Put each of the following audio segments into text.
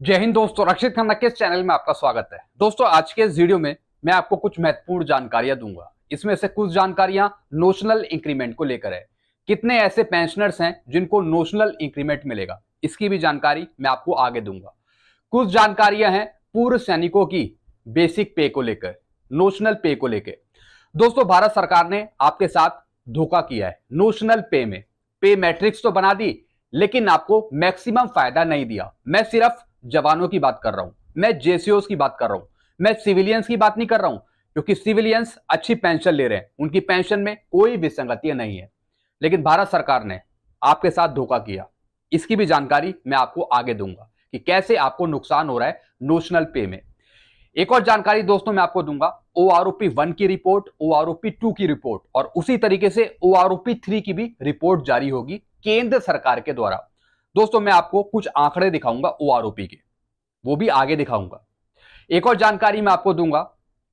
जय हिंद दोस्तों, रक्षित खन्ना के इस चैनल में आपका स्वागत है। दोस्तों, आज के इस वीडियो में मैं आपको कुछ महत्वपूर्ण जानकारियां दूंगा। इसमें से कुछ जानकारियां नोशनल इंक्रीमेंट को लेकर है। कितने ऐसे पेंशनर्स हैं जिनको नोशनल इंक्रीमेंट मिलेगा, इसकी भी जानकारी मैं आपको आगे दूंगा। कुछ जानकारियां हैं पूर्व सैनिकों की बेसिक पे को लेकर, नोशनल पे को लेकर। दोस्तों, भारत सरकार ने आपके साथ धोखा किया है। नोशनल पे में पे मैट्रिक्स तो बना दी, लेकिन आपको मैक्सिमम फायदा नहीं दिया। मैं सिर्फ जवानों की बात कर रहा हूं, मैं जेसीओस की बात कर रहा हूं, मैं सिविलियंस की बात नहीं कर रहा हूं, क्योंकि सिविलियंस अच्छी पेंशन ले रहे हैं, उनकी पेंशन में कोई विसंगतियां नहीं है। लेकिन भारत सरकार ने आपके साथ धोखा किया। इसकी भी जानकारी मैं आपको आगे दूंगा कि कैसे आपको नुकसान हो रहा है नोशनल पे में। एक और जानकारी दोस्तों मैं आपको दूंगा, ओआरओपी 1 की रिपोर्ट, ओआरओपी 2 की रिपोर्ट और उसी तरीके से ओआरओपी 3 की भी रिपोर्ट जारी होगी केंद्र सरकार के द्वारा। दोस्तों, मैं आपको कुछ आंकड़े दिखाऊंगा ओआरओपी के, वो भी आगे दिखाऊंगा। एक और जानकारी मैं आपको दूंगा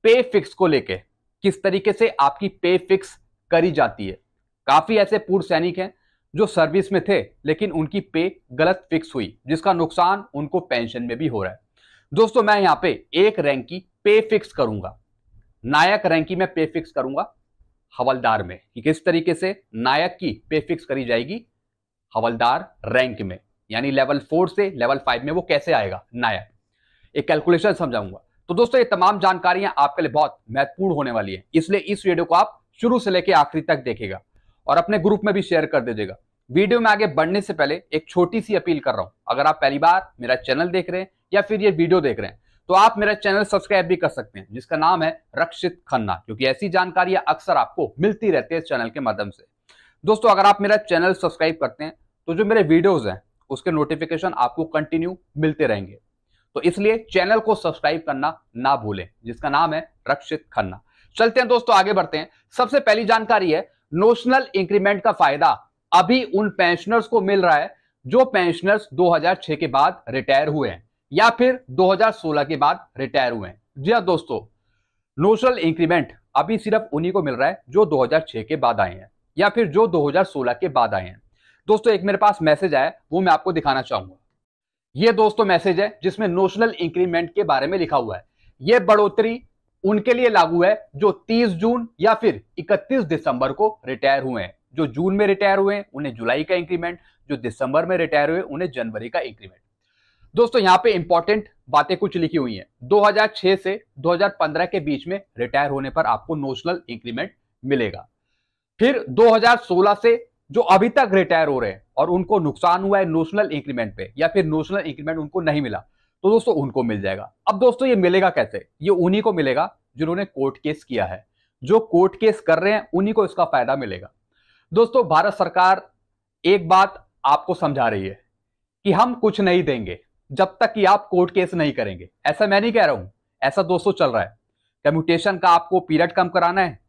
पे फिक्स को लेके, किस तरीके से आपकी पे फिक्स करी जाती है। काफी ऐसे पूर्व सैनिक हैं जो सर्विस में थे, लेकिन उनकी पे गलत फिक्स हुई, जिसका नुकसान उनको पेंशन में भी हो रहा है। दोस्तों, मैं यहां पे एक रैंक की पे फिक्स करूंगा, नायक रैंक की मैं पे फिक्स करूंगा हवलदार में, कि किस तरीके से नायक की पे फिक्स करी जाएगी हवलदार रैंक में, यानी लेवल 4 से लेवल 5 में वो कैसे आएगा नायक, एक कैलकुलेशन समझाऊंगा। तो दोस्तों, ये तमाम जानकारियां आपके लिए बहुत महत्वपूर्ण होने वाली है, इसलिए इस वीडियो को आप शुरू से लेकर आखिरी तक देखेगा और अपने ग्रुप में भी शेयर कर दीजिएगा। वीडियो में आगे बढ़ने से पहले एक छोटी सी अपील कर रहा हूं, अगर आप पहली बार मेरा चैनल देख रहे हैं या फिर ये वीडियो देख रहे हैं, तो आप मेरा चैनल सब्सक्राइब भी कर सकते हैं, जिसका नाम है रक्षित खन्ना, क्योंकि ऐसी जानकारियां अक्सर आपको मिलती रहती है इस चैनल के माध्यम से। दोस्तों, अगर आप मेरा चैनल सब्सक्राइब करते हैं तो जो मेरे वीडियोज हैं उसके नोटिफिकेशन आपको कंटिन्यू मिलते रहेंगे। तो इसलिए चैनल को सब्सक्राइब करना ना भूलें, जिसका नाम है रक्षित खन्ना। चलते हैं दोस्तों, आगे बढ़ते हैं। सबसे पहली जानकारी है, नोशनल इंक्रीमेंट का फायदा अभी उन पेंशनर्स को मिल रहा है जो पेंशनर्स 2006 के बाद रिटायर हुए हैं या फिर 2016 के बाद रिटायर हुए हैं। जी हाँ दोस्तों, नोशनल इंक्रीमेंट अभी सिर्फ उन्हीं को मिल रहा है जो 2006 के बाद आए हैं या फिर जो 2016 के बाद आए हैं। दोस्तों, एक मेरे पास मैसेज आया, वो मैं आपको दिखाना चाहूंगा। ये दोस्तों मैसेज है जिसमें नोशनल इंक्रीमेंट के बारे में लिखा हुआ है। ये बढ़ोतरी उनके लिए लागू है जो 30 जून या फिर 31 दिसंबर को रिटायर हुए हैं। जो जून में रिटायर हुए हैं उन्हें जुलाई का इंक्रीमेंट, जो दिसंबर में रिटायर हुए उन्हें जनवरी का इंक्रीमेंट। दोस्तों, यहां पे इंपॉर्टेंट बातें कुछ लिखी हुई हैं। 2006 से 2015 के बीच में रिटायर होने पर आपको नोशनल इंक्रीमेंट मिलेगा। फिर 2016 से जो अभी तक रिटायर हो रहे हैं और उनको नुकसान हुआ है नोशनल इंक्रीमेंट पे, या फिर नोशनल इंक्रीमेंट उनको नहीं मिला, तो दोस्तों उनको मिल जाएगा। अब दोस्तों, ये मिलेगा कैसे? ये उन्हीं को मिलेगा जिन्होंने कोर्ट केस किया है। जो कोर्ट केस कर रहे हैं उन्हीं को इसका फायदा मिलेगा। दोस्तों, भारत सरकार एक बात आपको समझा रही है कि हम कुछ नहीं देंगे जब तक कि आप कोर्ट केस नहीं करेंगे। ऐसा मैं नहीं कह रहा हूं, ऐसा दोस्तों चल रहा है। कम्यूटेशन का आपको पीरियड कम कराना है,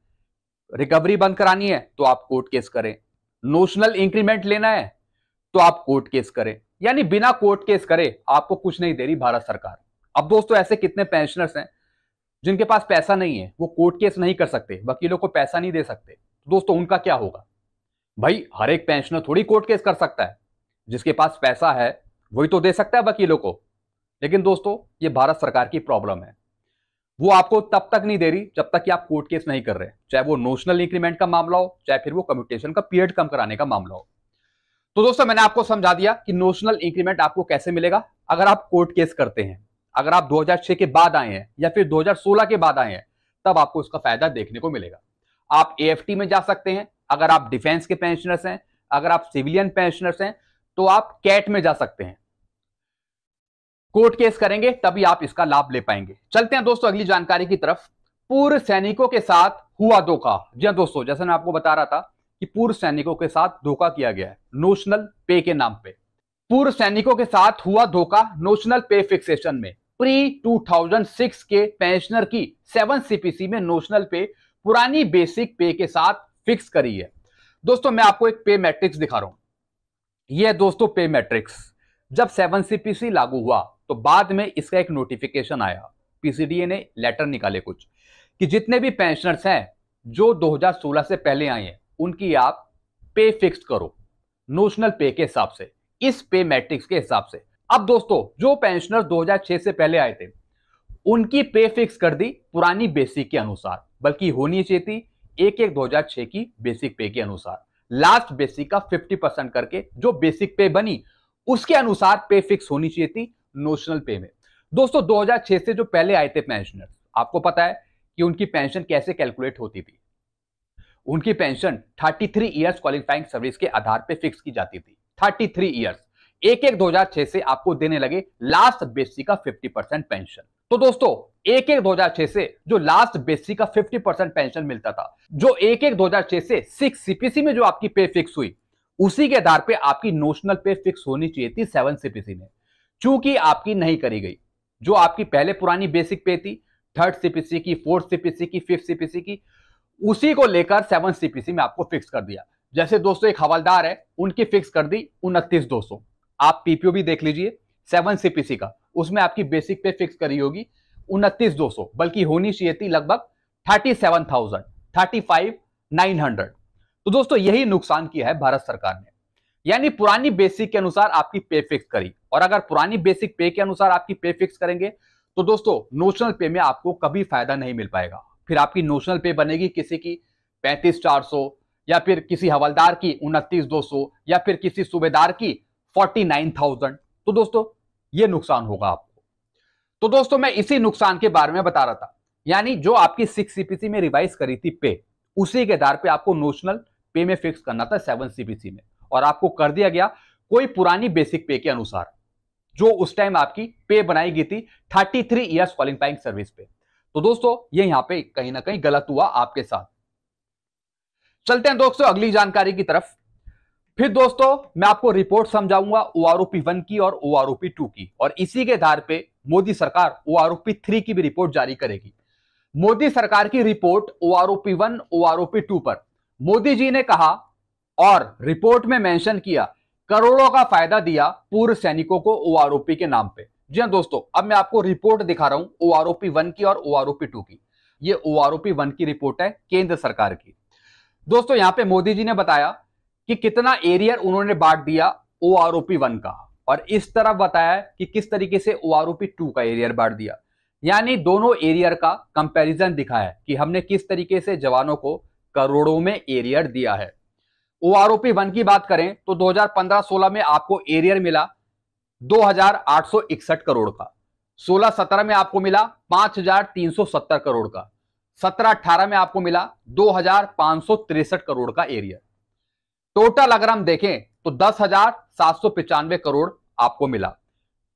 रिकवरी बंद करानी है तो आप कोर्ट केस करें, नोशनल इंक्रीमेंट लेना है तो आप कोर्ट केस करें, यानी बिना कोर्ट केस करे आपको कुछ नहीं दे रही भारत सरकार। अब दोस्तों, ऐसे कितने पेंशनर्स हैं जिनके पास पैसा नहीं है, वो कोर्ट केस नहीं कर सकते, वकीलों को पैसा नहीं दे सकते, तो दोस्तों उनका क्या होगा? भाई, हर एक पेंशनर थोड़ी कोर्ट केस कर सकता है। जिसके पास पैसा है वही तो दे सकता है वकीलों को। लेकिन दोस्तों, ये भारत सरकार की प्रॉब्लम है, वो आपको तब तक नहीं दे रही जब तक कि आप कोर्ट केस नहीं कर रहे, चाहे वो नोशनल इंक्रीमेंट का मामला हो, चाहे फिर वो कम्यूटेशन का पीरियड कम कराने का मामला हो। तो दोस्तों, मैंने आपको समझा दिया कि नोशनल इंक्रीमेंट आपको कैसे मिलेगा अगर आप कोर्ट केस करते हैं। अगर आप 2006 के बाद आए हैं या फिर 2016 के बाद आए हैं, तब आपको इसका फायदा देखने को मिलेगा। आप एएफटी में जा सकते हैं अगर आप डिफेंस के पेंशनर्स हैं, अगर आप सिविलियन पेंशनर्स हैं तो आप कैट में जा सकते हैं। कोर्ट केस करेंगे तभी आप इसका लाभ ले पाएंगे। चलते हैं दोस्तों अगली जानकारी की तरफ। पूर्व सैनिकों के साथ हुआ धोखा। जी हां दोस्तों, जैसे मैं आपको बता रहा था कि पूर्व सैनिकों के साथ धोखा किया गया है नोशनल पे के नाम पे। पूर्व सैनिकों के साथ हुआ धोखा नोशनल पे फिक्सेशन में। प्री 2006 के पेंशनर की 7 सीपीसी में नोशनल पे पुरानी बेसिक पे के साथ फिक्स करी है। दोस्तों, मैं आपको एक पे मैट्रिक्स दिखा रहा हूं। यह दोस्तों पे मैट्रिक्स, जब 7 सीपीसी लागू हुआ तो बाद में इसका एक नोटिफिकेशन आया, पीसीडीए ने लेटर निकाले कुछ, कि जितने भी पेंशनर्स हैं जो 2016 से पहले आए हैं उनकी आप पे फिक्स करो नोशनल पे के हिसाब से, इस पे मैट्रिक्स के हिसाब से। अब दोस्तों जो पेंशनर 2006 से पहले आए थे उनकी पे फिक्स कर दी पुरानी बेसिक के अनुसार, बल्कि होनी चाहिए थी 1/1/2006 की बेसिक पे के अनुसार। लास्ट बेसिक का 50% करके जो बेसिक पे बनी उसके अनुसार पे फिक्स होनी चाहिए थी नोशनल पे में। दोस्तों 2006 से जो पहले आए थे पेंशनर, आपको पता है कि उनकी पेंशन कैसे कैलकुलेट होती थी। उनकी पेंशन 33 इयर्स क्वालिफाइंग सर्विस के आधार पे फिक्स की जाती थी। 33 इयर्स 1/1/2006 से आपको देने लगे लास्ट बेसिक का 50% पेंशन। तो दोस्तों 1/1/2006 से जो लास्ट बेसिक का 50% पेंशन मिलता था, जो 1/1/2006 से 6 सीपीसी में जो आपकी पे फिक्स हुई, उसी के आधार पे आपकी नोशनल पे फिक्स होनी चाहिए थी 7 सीपीसी में। चूंकि आपकी नहीं करी गई, जो आपकी पहले पुरानी बेसिक पे थी 3rd सीपीसी की, 4th सीपीसी की, 5th सीपीसी की, उसी को लेकर 7 सीपीसी में आपको फिक्स कर दिया। जैसे दोस्तों एक हवलदार है, उनकी फिक्स कर दी 29,200। आप पीपीओ भी देख लीजिए 7 सीपीसी का, उसमें आपकी बेसिक पे फिक्स करी होगी 29,200, बल्कि होनी चाहिए थी लगभग 37,000, 35,900। तो दोस्तों यही नुकसान किया है भारत सरकार ने, यानी पुरानी बेसिक के अनुसार आपकी पे फिक्स करी। और अगर पुरानी बेसिक पे के अनुसार आपकी पे फिक्स करेंगे तो दोस्तों नोशनल पे में आपको कभी फायदा नहीं मिल पाएगा। फिर आपकी नोशनल पे बनेगी किसी की 35,400, या फिर किसी हवलदार की 29,200, या फिर किसी सूबेदार की 49,000। तो दोस्तों ये नुकसान होगा आपको। तो दोस्तों मैं इसी नुकसान के बारे में बता रहा था, यानी जो आपकी 6 सीपीसी में रिवाइज करी थी पे, उसी के आधार पे आपको नोशनल पे में फिक्स करना था 7 सीपीसी में, और आपको कर दिया गया कोई पुरानी बेसिक पे के अनुसार, जो उस टाइम आपकी पे बनाई गई थी 33 इयर्स क्वालिफाइंग सर्विस पे। तो दोस्तों ये यहां पे कहीं ना कहीं गलत हुआ आपके साथ। चलते हैं दोस्तों अगली जानकारी की तरफ। फिर दोस्तों मैं आपको रिपोर्ट समझाऊंगा OROP 1 की और OROP 2 की, और इसी के आधार पे मोदी सरकार OROP 3 की भी रिपोर्ट जारी करेगी। मोदी सरकार की रिपोर्ट OROP 1 OROP 2 पर मोदी जी ने कहा और रिपोर्ट में मेंशन किया, करोड़ों का फायदा दिया पूर्व सैनिकों को OROP के नाम पे। जी हां दोस्तों, अब मैं आपको रिपोर्ट दिखा रहा हूं OROP 1 की और OROP 2 की। ये OROP 1 की रिपोर्ट है केंद्र सरकार की। दोस्तों यहां पे मोदी जी ने बताया कि कितना एरियर उन्होंने बांट दिया OROP 1 का, और इस तरह बताया कि किस तरीके से OROP 2 का एरियर बांट दिया, यानी दोनों एरियर का कंपैरिजन दिखाया कि हमने किस तरीके से जवानों को करोड़ों में एरियर दिया है। OROP 1 की बात करें तो 2015-16 में आपको एरियर मिला 2,861 करोड़ का, 16-17 में आपको मिला 5,370 करोड़ का, 17-18 में आपको मिला 2,563 करोड़ का एरियर। टोटल अगर हम देखें तो 10,795 करोड़ आपको मिला।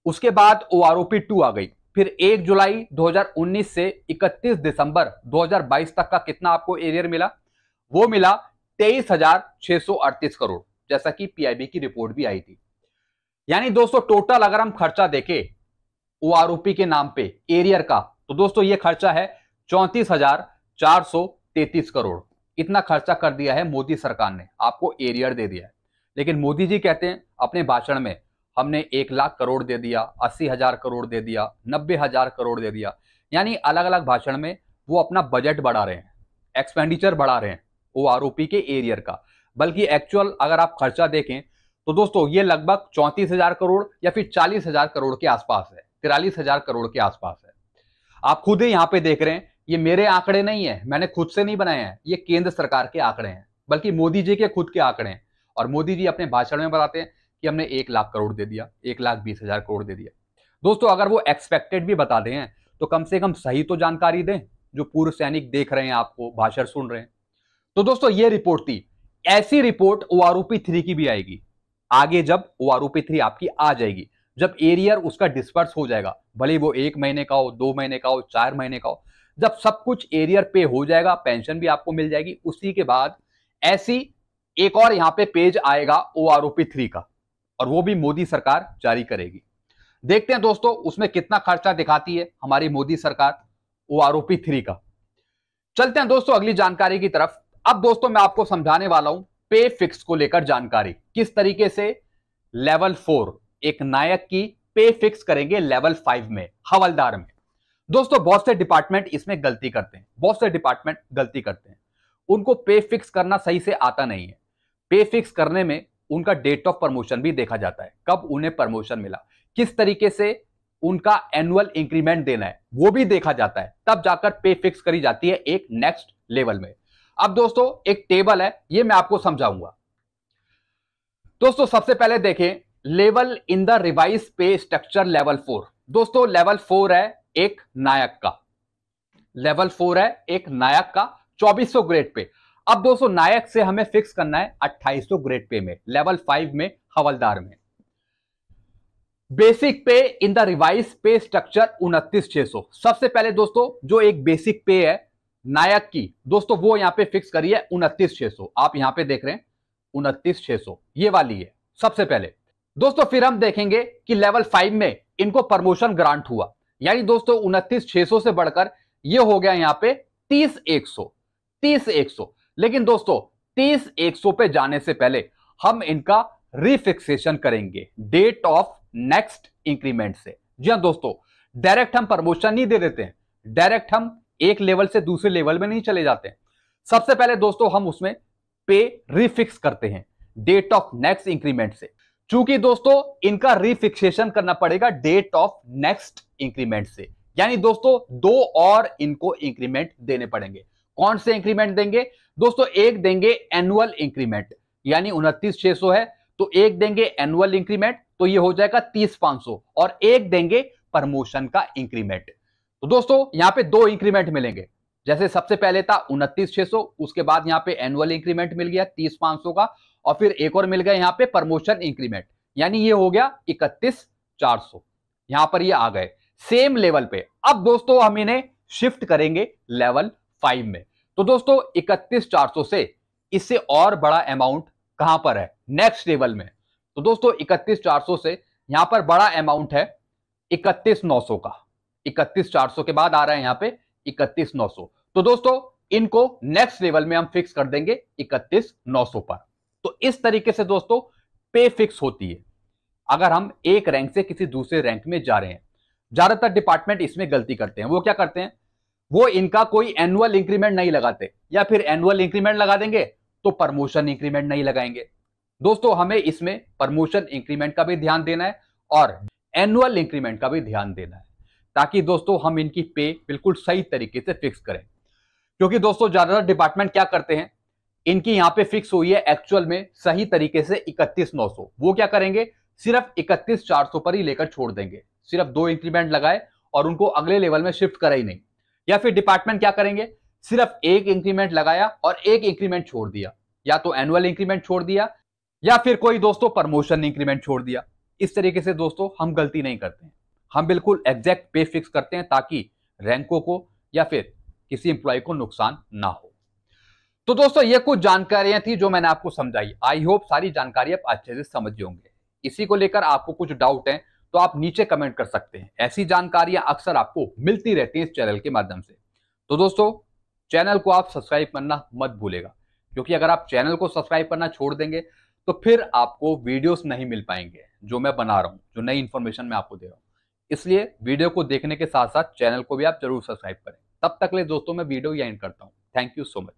उसके बाद OROP 2 आ गई, फिर 1 जुलाई 2019 से 31 दिसंबर 2022 तक का कितना आपको एरियर मिला, वो मिला 23,638 करोड़, जैसा कि PIB की रिपोर्ट भी आई थी। यानी दोस्तों टोटल अगर हम खर्चा देखें OROP के नाम पे एरियर का, तो दोस्तों ये खर्चा है 34,433 करोड़। इतना खर्चा कर दिया है मोदी सरकार ने, आपको एरियर दे दिया है। लेकिन मोदी जी कहते हैं अपने भाषण में, हमने 1 लाख करोड़ दे दिया, 80,000 करोड़ दे दिया, 90,000 करोड़ दे दिया, यानी अलग अलग भाषण में वो अपना बजट बढ़ा रहे हैं, एक्सपेंडिचर बढ़ा रहे हैं OROP के एरियर का। बल्कि एक्चुअल अगर आप खर्चा देखें तो दोस्तों ये लगभग 34,000 करोड़ या फिर 40,000 करोड़ के आसपास है, 43,000 करोड़ के आसपास है। आप खुद ही यहां पे देख रहे हैं, ये मेरे आंकड़े नहीं है, मैंने खुद से नहीं बनाए हैं, ये केंद्र सरकार के आंकड़े हैं, बल्कि मोदी जी के खुद के आंकड़े हैं। और मोदी जी अपने भाषण में बताते हैं कि हमने 1 लाख करोड़ दे दिया, 1,20,000 करोड़ दे दिया। दोस्तों अगर वो एक्सपेक्टेड भी बता दें तो कम से कम सही तो जानकारी दें, जो पूर्व सैनिक देख रहे हैं, आपको भाषण सुन रहे हैं। तो दोस्तों ये रिपोर्ट थी। ऐसी रिपोर्ट OROP 3 की भी आएगी आगे, जब OROP 3 आपकी आ जाएगी, जब एरियर उसका डिस्पर्स हो जाएगा, भले वो 1 महीने का हो, 2 महीने का हो, 4 महीने का हो, जब सब कुछ एरियर पे हो जाएगा, पेंशन भी आपको मिल जाएगी, उसी के बाद ऐसी एक और यहां पे पेज आएगा OROP 3 का, और वो भी मोदी सरकार जारी करेगी। देखते हैं दोस्तों उसमें कितना खर्चा दिखाती है हमारी मोदी सरकार OROP 3 का। चलते हैं दोस्तों अगली जानकारी की तरफ। अब दोस्तों मैं आपको समझाने वाला हूं पे फिक्स को लेकर जानकारी, किस तरीके से लेवल 4 एक नायक की पे फिक्स करेंगे लेवल 5 में, हवलदार में। दोस्तों बहुत से डिपार्टमेंट इसमें गलती करते हैं, बहुत से डिपार्टमेंट गलती करते हैं, उनको पे फिक्स करना सही से आता नहीं है। पे फिक्स करने में उनका डेट ऑफ प्रमोशन भी देखा जाता है, कब उन्हें प्रमोशन मिला, किस तरीके से उनका एनुअल इंक्रीमेंट देना है वो भी देखा जाता है, तब जाकर पे फिक्स करी जाती है एक नेक्स्ट लेवल में। अब दोस्तों एक टेबल है, ये मैं आपको समझाऊंगा। दोस्तों सबसे पहले देखें लेवल इन द रिवाइज पे स्ट्रक्चर लेवल 4। दोस्तों लेवल 4 है एक नायक का, लेवल 4 है एक नायक का 2400 ग्रेड पे। अब दोस्तों नायक से हमें फिक्स करना है 2800 ग्रेड पे में, लेवल 5 में हवलदार में। बेसिक पे इन द रिवाइज पे स्ट्रक्चर 29,600। सबसे पहले दोस्तों जो एक बेसिक पे है नायक की, दोस्तों वो यहां पे फिक्स करी है 29,600। आप यहां पे देख रहे हैं 29,600, ये वाली है सबसे पहले। दोस्तों फिर हम देखेंगे कि लेवल 5 में इनको प्रमोशन ग्रांट हुआ, यानी दोस्तों 29,600 से बढ़कर ये हो गया यहां पे 30,100, 30,100। लेकिन दोस्तों 30,100 पे जाने से पहले हम इनका रिफिक्सेशन करेंगे डेट ऑफ नेक्स्ट इंक्रीमेंट से। जी हां दोस्तों, डायरेक्ट हम प्रमोशन नहीं दे देते हैं, डायरेक्ट हम एक लेवल से दूसरे लेवल में नहीं चले जाते हैं। सबसे पहले दोस्तों हम उसमें पे रिफिक्स करते हैं डेट ऑफ नेक्स्ट इंक्रीमेंट से। चूंकि दोस्तों इनका रिफिक्सेशन करना पड़ेगा डेट ऑफ नेक्स्ट इंक्रीमेंट से, यानी दोस्तों 2 और इनको इंक्रीमेंट देने पड़ेंगे। कौन से इंक्रीमेंट देंगे दोस्तों? एक देंगे एनुअल इंक्रीमेंट, यानी 29,600 है तो एक देंगे एनुअल इंक्रीमेंट, तो ये हो जाएगा 30,500, और एक देंगे प्रमोशन का इंक्रीमेंट। तो दोस्तों यहां पे 2 इंक्रीमेंट मिलेंगे। जैसे सबसे पहले था 29,600, उसके बाद यहां पे एनुअल इंक्रीमेंट मिल गया 30,500 का, और फिर एक और मिल गया यहां पे प्रमोशन इंक्रीमेंट, यानी ये हो गया 31,400। यहां पर ये आ गए सेम लेवल पे। अब दोस्तों हम इन्हें शिफ्ट करेंगे लेवल 5 में। तो दोस्तों 31,400 से इससे और बड़ा अमाउंट कहां पर है? नेक्स्ट लेवल में। तो दोस्तों 31,400 से यहां पर बड़ा अमाउंट है 31,900 का। 31,400 के बाद आ रहा है यहां पे 31,900। तो दोस्तों इनको नेक्स्ट लेवल में हम फिक्स कर देंगे 31,900 पर। तो इस तरीके से दोस्तों पे फिक्स होती है अगर हम एक रैंक से किसी दूसरे रैंक में जा रहे हैं। ज्यादातर डिपार्टमेंट इसमें गलती करते हैं। वो क्या करते हैं? वो इनका कोई एनुअल इंक्रीमेंट नहीं लगाते, या फिर एनुअल इंक्रीमेंट लगा देंगे तो प्रमोशन इंक्रीमेंट नहीं लगाएंगे। दोस्तों हमें इसमें प्रमोशन इंक्रीमेंट का भी ध्यान देना है और एनुअल इंक्रीमेंट का भी ध्यान देना है, ताकि दोस्तों हम इनकी पे बिल्कुल सही तरीके से फिक्स करें। क्योंकि दोस्तों ज्यादातर डिपार्टमेंट क्या करते हैं, इनकी यहां पे फिक्स हुई है एक्चुअल में सही तरीके से 31,900, वो क्या करेंगे सिर्फ 31,400 पर ही लेकर छोड़ देंगे, सिर्फ 2 इंक्रीमेंट लगाए और उनको अगले लेवल में शिफ्ट करा ही नहीं। या फिर डिपार्टमेंट क्या करेंगे, सिर्फ एक इंक्रीमेंट लगाया और एक इंक्रीमेंट छोड़ दिया, या तो एनुअल इंक्रीमेंट छोड़ दिया या फिर कोई दोस्तों प्रमोशन इंक्रीमेंट छोड़ दिया। इस तरीके से दोस्तों हम गलती नहीं करते हैं, हम बिल्कुल एग्जैक्ट पे फिक्स करते हैं ताकि रैंकों को या फिर किसी इंप्लॉय को नुकसान ना हो। तो दोस्तों ये कुछ जानकारियां थी जो मैंने आपको समझाई। आई होप सारी जानकारी आप अच्छे से समझ होंगे। इसी को लेकर आपको कुछ डाउट है तो आप नीचे कमेंट कर सकते हैं। ऐसी जानकारियां अक्सर आपको मिलती रहती हैं इस चैनल के माध्यम से। तो दोस्तों चैनल को आप सब्सक्राइब करना मत भूलेगा, क्योंकि अगर आप चैनल को सब्सक्राइब करना छोड़ देंगे तो फिर आपको वीडियोस नहीं मिल पाएंगे जो मैं बना रहा हूं, जो नई इंफॉर्मेशन मैं आपको दे रहा हूं। इसलिए वीडियो को देखने के साथ साथ चैनल को भी आप जरूर सब्सक्राइब करें। तब तक ले दोस्तों मैं वीडियो यहीं करता हूं। Thank you so much.